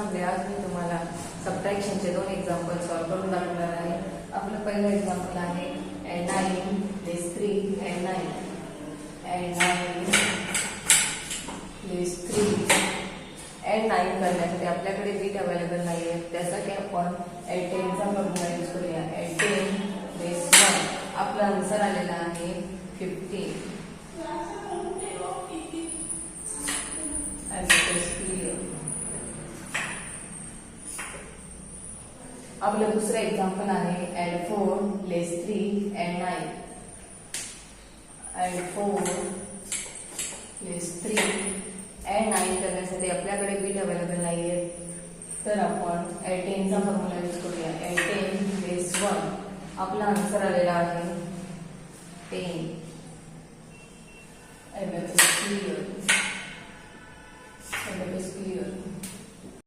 क्लासमध्ये आज मी तुम्हाला सबट्रॅक्शनचे 2 एक्झाम्पल सॉल्व्ह करून दाखवणार आहे. आपलं पहिलं एक्झाम्पल आहे 9 लेस 3 and 9 and 9 करण्यासाठी आपल्याकडे बीट अवेलेबल नाही आहे. त्यासाठी आपण 10 चा फॉर्म्युला यूज करूया. 10 लेस 1 आपला आन्सर आलेला आहे 15. आपलं दुसरं एक्झाम्पल आहे add 4 less 3 and 9. add 4 less 3 and 9 करण्यासाठी आपल्याकडे बीट अवेलेबल नाही आहे. तर आपण 10 चा फॉर्म्युला यूज करूया. 10 लेस 1 आपला आन्सर आलेला आहे 10. Everything is clear.